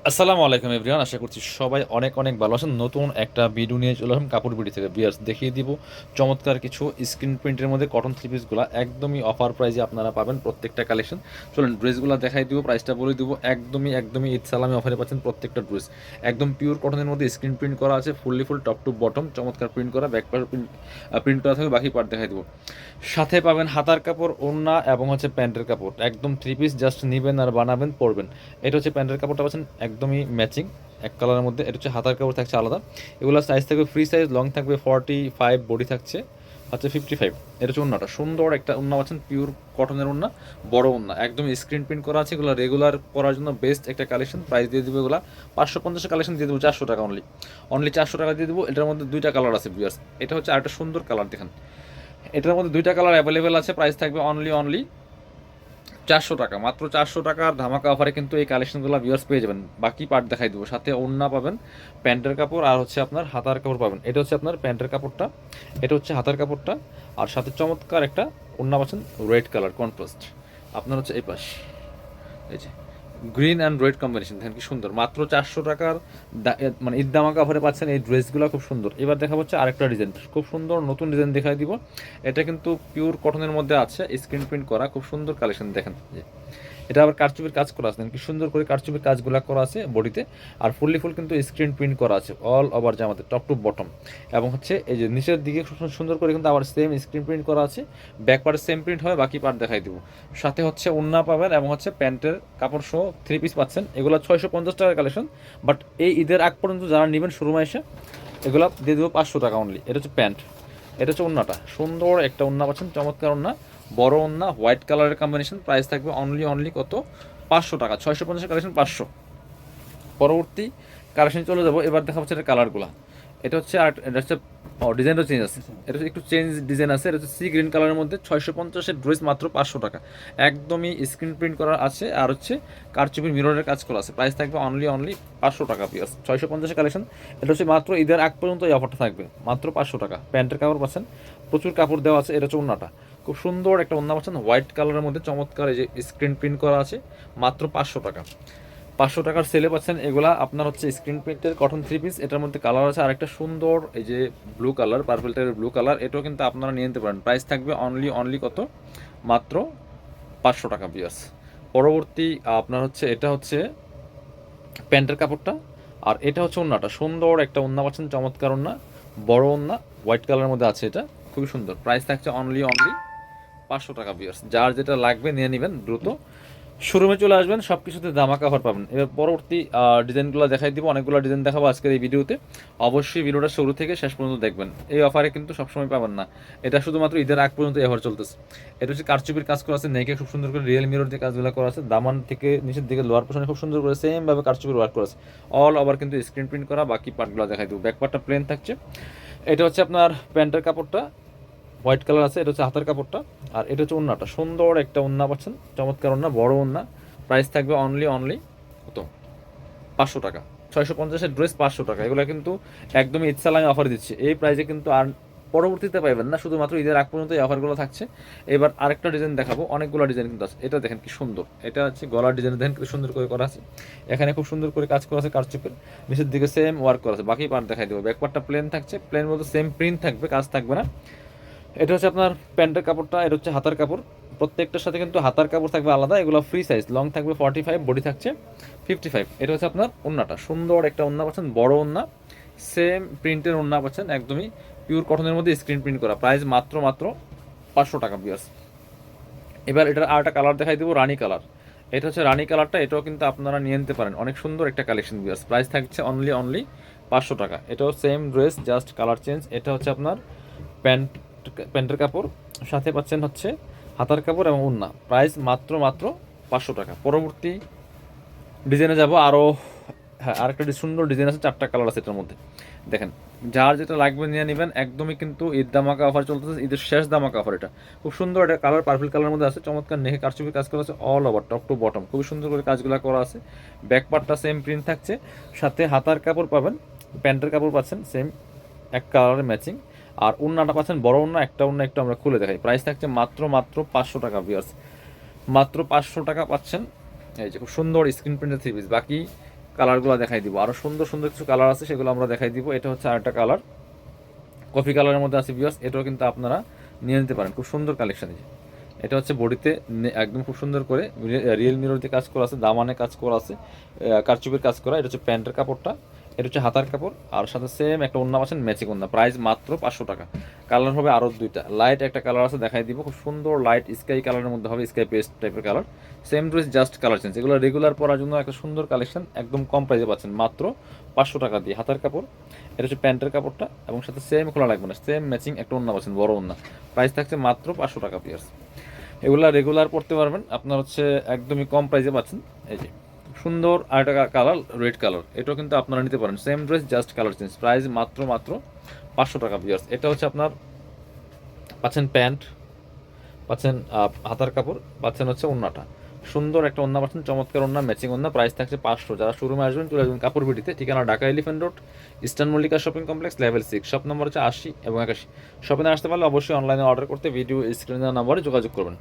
আসসালামু আলাইকুম এভরিওয়ান, আশা করছি সবাই অনেক অনেক ভালো আছেন। নতুন একটা ভিডিও নিয়ে চলে আসলাম কাপড় বিডি থেকে। বিয়ার্স দেখিয়ে দিব চমৎকার কিছু স্ক্রিন প্রিন্টের মধ্যে কটন থ্রি পিসগুলো একদমই অফার প্রাইসে আপনারা পাবেন প্রত্যেকটা কালেকশন। চলুন ড্রেসগুলো দেখাই দিব, প্রাইসটা বলে দিব। একদমই ঈদ সালামি অফারে পাচ্ছেন প্রত্যেকটা ড্রেস। একদম পিওর কটনের মধ্যে স্ক্রিন প্রিন্ট করা আছে, fully full top to bottom চমৎকার প্রিন্ট করা, ব্যাক পার্ট প্রিন্ট করা থাকবে, বাকি পার্ট দেখাই দিব। সাথে পাবেন হাতার কাপড়, ওড়না এবং হচ্ছে প্যান্টের কাপড়। একদম থ্রি পিস জাস্ট নেবেন আর বানাবেন পরবেন। এটা হচ্ছে প্যান্টের কাপড়টা পাচ্ছেন একদমই ম্যাচিং এক কালারের মধ্যে। এটা হচ্ছে হাতার কাপড় থাকছে আলাদা। এগুলো সাইজ থাকবে ফ্রি সাইজ, লং থাকবে 45, বডি থাকছে হচ্ছে 55। এটা হচ্ছে ওড়নাটা, সুন্দর একটা ওড়না পাচ্ছেন, পিওর কটনের ওড়না, বড় ওড়না, একদম স্ক্রিন প্রিন্ট করা আছে। এগুলো রেগুলার পরার জন্য বেস্ট একটা কালেকশন। প্রাইস দিয়ে দেবো এগুলো 550 কালেকশন দিয়ে দেবো 400 টাকা অনলি। অনলি 400 টাকা দিয়ে দেবো। এটার মধ্যে দুইটা কালার আছে ভিউয়ার্স। এটা হচ্ছে আরেকটা সুন্দর কালার দেখেন। এটার মধ্যে দুইটা কালার অ্যাভেলেবেল আছে। প্রাইস থাকবে অনলি 400 টাকা, মাত্র 400 টাকার ধামাকা অফারে কিন্তু এই কালেকশনগুলো ভিউয়ার্স পেয়ে যাবেন। বাকি পার্ট দেখাই দেবো। সাথে ওড়না পাবেন, প্যান্টের কাপড় আর হচ্ছে আপনার হাতার কাপড় পাবেন। এটা হচ্ছে আপনার প্যান্টের কাপড়টা, এটা হচ্ছে হাতার কাপড়টা, আর সাথে চমৎকার একটা ওড়না পাচ্ছেন রেড কালার কন্ট্রাস্ট। আপনার হচ্ছে এই পাশ, এই যে গ্রিন অ্যান্ড রেড কম্বিনেশন দেখেন কি সুন্দর। মাত্র 400 টাকার মানে ঈদ ধামাকা অফারে পাচ্ছেন এই ড্রেসগুলো, খুব সুন্দর। এবার দেখা হচ্ছে আরেকটা ডিজাইন, খুব সুন্দর নতুন ডিজাইন দেখাই দিব। এটা কিন্তু পিওর কটনের মধ্যে আছে, স্ক্রিন প্রিন্ট করা, খুব সুন্দর কালেকশন দেখেন। এটা আবার কারচুপির কাজ করা আছে, কি সুন্দর করে কারচুপির কাজগুলো করা আছে বডিতে। আর ফুললি ফুল কিন্তু স্ক্রিন প্রিন্ট করা আছে অল ওভার জামাতে, টপ টু বটম। এবং হচ্ছে এই যে নিচের দিকে খুব সুন্দর করে কিন্তু আবার সেম স্ক্রিন প্রিন্ট করা আছে। ব্যাক পার্ট সেম প্রিন্ট হবে, বাকি পার্ট দেখাই দিব। সাথে হচ্ছে ওড়না পাবেন এবং হচ্ছে প্যান্টের কাপড় সহ থ্রি পিস পাচ্ছেন। এগুলো 650 টাকার কালেকশন, বাট এই ঈদের আগ পর্যন্ত যারা নেবেন শোরুমে এসে এগুলো দিয়ে দেবো 500 টাকা অনলি। এটা হচ্ছে প্যান্ট, এটা হচ্ছে ওড়নাটা, সুন্দর একটা ওড়না পাচ্ছেন, চমৎকার ওড়না, বড় ওড়না, হোয়াইট কালারের কম্বিনেশন। প্রাইস থাকবে অনলি কত, 500 টাকা। 650 কালেকশন 500। পরবর্তী কালেকশন চলে যাবো। এবার দেখা হচ্ছে এটা কালারগুলো। এটা হটা হচ্ছে ডিজাইনটা চেঞ্জ আছে। এটা হচ্ছে একটু চেঞ্জ ডিজাইন আছে। এটা হচ্ছে সি গ্রিন কালারের মধ্যে 650-এর ড্রেস মাত্র 500 টাকা। একদমই স্ক্রিন প্রিন্ট করা আছে আর হচ্ছে কারচুপির মিররের কাজ করা আছে। প্রাইস থাকবে অনলি 500 টাকা পিস। 650 কালেকশন। এটা হচ্ছে মাত্র ঈদের আগ পর্যন্ত এই অফারটা থাকবে, মাত্র 500 টাকা। প্যান্টের কাপড় পাচ্ছেন, প্রচুর কাপড় দেওয়া আছে। এটা হচ্ছে ওড়নাটা, খুব সুন্দর একটা ওড়না পাচ্ছেন হোয়াইট কালারের মধ্যে, চমৎকার এই যে স্ক্রিন প্রিন্ট করা আছে, মাত্র 500 টাকা। 500 টাকার সেলে পাচ্ছেন এগুলা আপনার হচ্ছে স্ক্রিন প্রিন্টের কটন থ্রি পিস। এটার মধ্যে কালার আছে আর একটা সুন্দর এই যে ব্লু কালার, পার্পল টাইপের ব্লু কালার। এটাও কিন্তু আপনারা নিয়ে নিতে পারেন। প্রাইস থাকবে অনলি কত, মাত্র 500 টাকা পিস। পরবর্তী আপনার হচ্ছে এটা হচ্ছে প্যান্টের কাপড়টা, আর এটা হচ্ছে ওড়নাটা, সুন্দর একটা ওড়না পাচ্ছেন, চমৎকার ওড়না, বড় ওড়না, হোয়াইট কালারের মধ্যে আছে। এটা খুবই সুন্দর। প্রাইস থাকছে অনলি 500 টাকা পিস। যার যেটা লাগবে নিয়ে নেবেন দ্রুত। শোরুমে চলে আসবেন, সব কিছুতে ধামাকা অফার পাবেন। এবার পরবর্তী ডিজাইনগুলো দেখাই দিব। অনেকগুলো ডিজাইন দেখাবো আজকের এই ভিডিওতে। অবশ্যই ভিডিওটা শুরু থেকে শেষ পর্যন্ত দেখবেন। এই অফারে কিন্তু সবসময় পাবেন না, এটা শুধুমাত্র ঈদের আগ পর্যন্ত এই অফার চলতেছে। এটা হচ্ছে কারচুপির কাজ করা আছে, নেকে খুব সুন্দর করে রিয়েল মিরর দিয়ে কাজগুলো করা আছে। দামান থেকে নিচের দিকে লোয়ার পোর্শনে খুব সুন্দর করে সেমভাবে কারচুপির ওয়ার্ক করা আছে। অল ওভার কিন্তু স্ক্রিন প্রিন্ট করা। বাকি পার্টগুলো দেখাই দেবো। ব্যাক পার্টটা প্লেন থাকছে। এটা হচ্ছে আপনার প্যান্টের কাপড়টা, হোয়াইট কালার আছে। এটা হচ্ছে হাতের কাপড়টা, আর এটা হচ্ছে ওড়নাটা, সুন্দর একটা ওড়না পাচ্ছেন, চমৎকার ওড়না, বড় ওড়না। প্রাইস থাকবে অনলি কত, 500 টাকা। 650-এর ড্রেস 500 টাকা। এগুলো কিন্তু একদমই ঈদ সালামি অফার দিচ্ছে। এই প্রাইসে কিন্তু আর পরবর্তীতে পাইবেন না, শুধুমাত্র ঈদের আগ পর্যন্ত এই অফারগুলো থাকছে। এবার আরেকটা ডিজাইন দেখাবো। অনেকগুলো ডিজাইন কিন্তু আছে। এটা দেখেন কি সুন্দর, এটা হচ্ছে গলার ডিজাইন দেখেন কি সুন্দর করে করা আছে। এখানে খুব সুন্দর করে কাজ করা আছে কারচুপের, নিচের দিকে সেম ওয়ার্ক করা আছে। বাকি পার্ট দেখাই দেবো। ব্যাক পার্টটা প্লেন থাকছে, প্লেন বলতে সেম প্রিন্ট থাকবে, কাজ থাকবে না। এটা হচ্ছে আপনার প্যান্টের কাপড়টা, এটা হচ্ছে হাতার কাপড়। প্রত্যেকটার সাথে কিন্তু হাতার কাপড় থাকবে আলাদা। এগুলো ফ্রি সাইজ, লং থাকবে 45, বডি থাকছে 55। এটা হচ্ছে আপনার ওড়নাটা, সুন্দর একটা ওড়না পাচ্ছেন, বড় ওড়না, সেম প্রিন্টের ওড়না পাচ্ছেন, একদমই পিওর কটনের মধ্যে স্ক্রিন প্রিন্ট করা। প্রাইস মাত্র 500 টাকা বিয়ার্স। এবার এটার আর একটা কালার দেখাই দেবো, রানী কালার। এটা হচ্ছে রানী কালারটা, এটাও কিন্তু আপনারা নিয়ে নিতে পারেন। অনেক সুন্দর একটা কালেকশন বিয়ার্স। প্রাইস থাকছে অনলি 500 টাকা। এটাও same dress, just colour change. এটা হচ্ছে আপনার প্যান্ট, প্যান্টের কাপড়, সাথে পাচ্ছেন হচ্ছে হাতার কাপড় এবং ওড়না। প্রাইস মাত্র 500 টাকা। পরবর্তী ডিজাইনে যাব আরও। হ্যাঁ, আরেকটা সুন্দর ডিজাইন আছে, 4টা কালার আছে এটার মধ্যে। দেখেন, যার যেটা লাগবে নিয়ে নেবেন। একদমই কিন্তু ঈদ ধামাকা অফার চলতেছে, ঈদের শেষ ধামাকা অফার। এটা খুব সুন্দর, এটা কালার পার্পল কালারের মধ্যে আছে, চমৎকার নেহে কারচুপির কাজ করা আছে all over top to bottom, খুবই সুন্দর করে কাজগুলো করা আছে। ব্যাক পার্টটা সেম প্রিন্ট থাকছে, সাথে হাতার কাপড় পাবেন, প্যান্টের কাপড় পাচ্ছেন সেম এক কালারের ম্যাচিং। আর ওড়নাটা পাচ্ছেন বড় ওড়না, একটা ওড়না একটু আমরা খুলে দেখাই। প্রাইস থাকছে মাত্র 500 টাকা ভিউয়ার্স। মাত্র 500 টাকা পাচ্ছেন এই যে খুব সুন্দর স্ক্রিন প্রিন্টের থ্রি পিস। বাকি কালারগুলো দেখাই দিব। আরও সুন্দর সুন্দর কিছু কালার আছে, সেগুলো আমরা দেখাই দিব। এটা হচ্ছে আরেকটা কালার, কফি কালারের মধ্যে আছে ভিউয়ার্স। এটাও কিন্তু আপনারা নিয়ে নিতে পারেন, খুব সুন্দর কালেকশন। এটা হচ্ছে বডিতে একদম খুব সুন্দর করে রিয়েল মিরর দিয়ে কাজ করা আছে, দামানে কাজ করা আছে, কারচুপির কাজ করা। এটা হচ্ছে প্যান্টের কাপড়টা, এটা হচ্ছে হাতার কাপড়, আর সাথে সেম একটা ওড়না পাচ্ছেন, ম্যাচিং ওড়না। প্রাইস মাত্র 500 টাকা। কালার হবে আরও দুইটা, লাইট একটা কালার আছে দেখাই দিব, খুব সুন্দর লাইট স্কাই কালারের মধ্যে হবে, স্কাই পেস্ট টাইপের colour. Same dress, just colour change. এগুলো রেগুলার পরার জন্য একটা সুন্দর কালেকশন, একদম কম প্রাইসে পাচ্ছেন মাত্র 500 টাকা দিয়ে। হাতার কাপড়, এটা হচ্ছে প্যান্টের কাপড়টা, এবং সাথে সেম খোলা লাগবে না, সেম ম্যাচিং একটা ওড়না পাচ্ছেন, বড় ওড়না। প্রাইস থাকছে মাত্র 500 টাকা পিয়ার্স। এগুলা রেগুলার পড়তে পারবেন, আপনার হচ্ছে একদমই কম প্রাইসে পাচ্ছেন। এই যে সুন্দর আরেকটা কালার, রেড কালার, এটাও কিন্তু আপনারা নিতে পারেন। Same dress, just colour change. Price মাত্র 500 টাকা ভিউয়ার্স। এটা হচ্ছে আপনার পাচ্ছেন প্যান্ট, পাচ্ছেন হাতার কাপড়, পাচ্ছেন হচ্ছে ওড়নাটা, সুন্দর একটা ওড়না পাচ্ছেন, চমৎকার ওড়না, ম্যাচিং ওড়না। প্রাইস থাকছে 500। যারা শোরুমে আসবেন চলে আসবেন কাপড় বিটিতে, ঠিকানা Dhaka elephant road, eastern Mallika shopping complex, level 6, shop number হচ্ছে 80 এবং 81। শপিংয়ে আসতে পারলে অবশ্যই অনলাইনে অর্ডার করতে ভিডিও স্ক্রিনে দেওয়া নম্বরে যোগাযোগ করবেন।